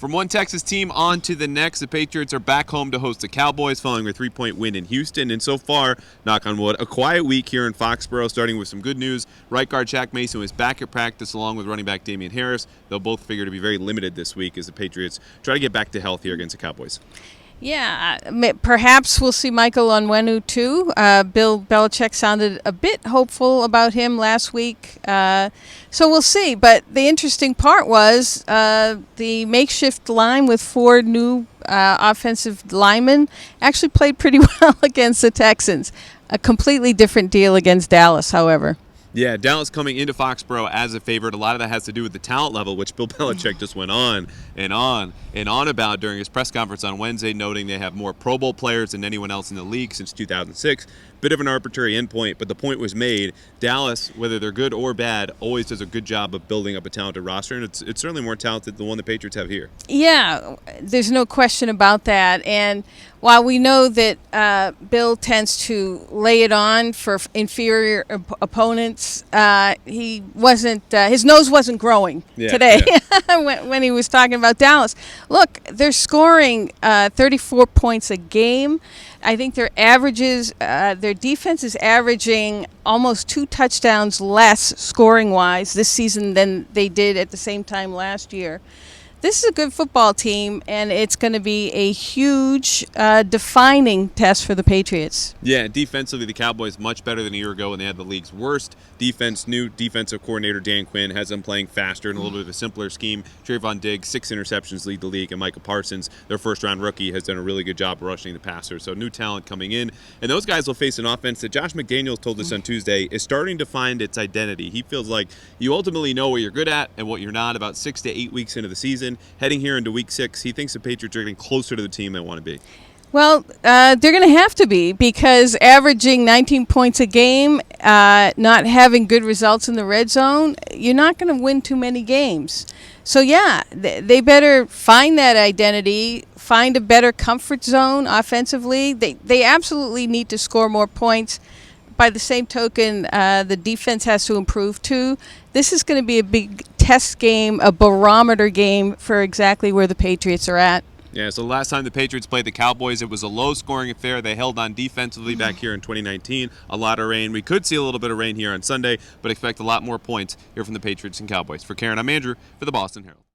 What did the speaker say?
From one Texas team on to the next, the Patriots are back home to host the Cowboys following their 3-point win in Houston. And so far, knock on wood, a quiet week here in Foxboro, starting with some good news. Right guard Shaq Mason was back at practice along with running back Damian Harris. They'll both figure to be very limited this week as the Patriots try to get back to health here against the Cowboys. Yeah, perhaps we'll see Michael Onwenu too. Bill Belichick sounded a bit hopeful about him last week. So we'll see. But the interesting part was the makeshift line with 4 new offensive linemen actually played pretty well against the Texans. A completely different deal against Dallas, however. Yeah, Dallas coming into Foxboro as a favorite. A lot of that has to do with the talent level, which Bill Belichick just went on and on and on about during his press conference on Wednesday, noting they have more Pro Bowl players than anyone else in the league since 2006. Bit of an arbitrary endpoint, but the point was made. Dallas, whether they're good or bad, always does a good job of building up a talented roster, and it's certainly more talented than the one the Patriots have here. Yeah, there's no question about that. And while we know that Bill tends to lay it on for inferior opponents, he wasn't. His nose wasn't growing today when he was talking about Dallas. Look, they're scoring 34 points a game. I think their defense is averaging almost 2 touchdowns less scoring-wise this season than they did at the same time last year. This is a good football team, and it's going to be a huge defining test for the Patriots. Yeah, defensively, the Cowboys much better than a year ago when they had the league's worst defense. New defensive coordinator Dan Quinn has them playing faster and a little bit of a simpler scheme. Trayvon Diggs, 6 interceptions, lead the league, and Micah Parsons, their first-round rookie, has done a really good job rushing the passer. So new talent coming in, and those guys will face an offense that Josh McDaniels told us on Tuesday is starting to find its identity. He feels like you ultimately know what you're good at and what you're not about 6 to 8 weeks into the season. Heading here into week 6, he thinks the Patriots are getting closer to the team they want to be. Well, they're going to have to be, because averaging 19 points a game, not having good results in the red zone, you're not going to win too many games. So, yeah, they better find that identity, find a better comfort zone offensively. They absolutely need to score more points. By the same token, the defense has to improve too. This is going to be a big test game, a barometer game for exactly where the Patriots are at. Yeah, so the last time the Patriots played the Cowboys, it was a low-scoring affair. They held on defensively back here in 2019. A lot of rain. We could see a little bit of rain here on Sunday, but expect a lot more points here from the Patriots and Cowboys. For Karen, I'm Andrew for the Boston Herald.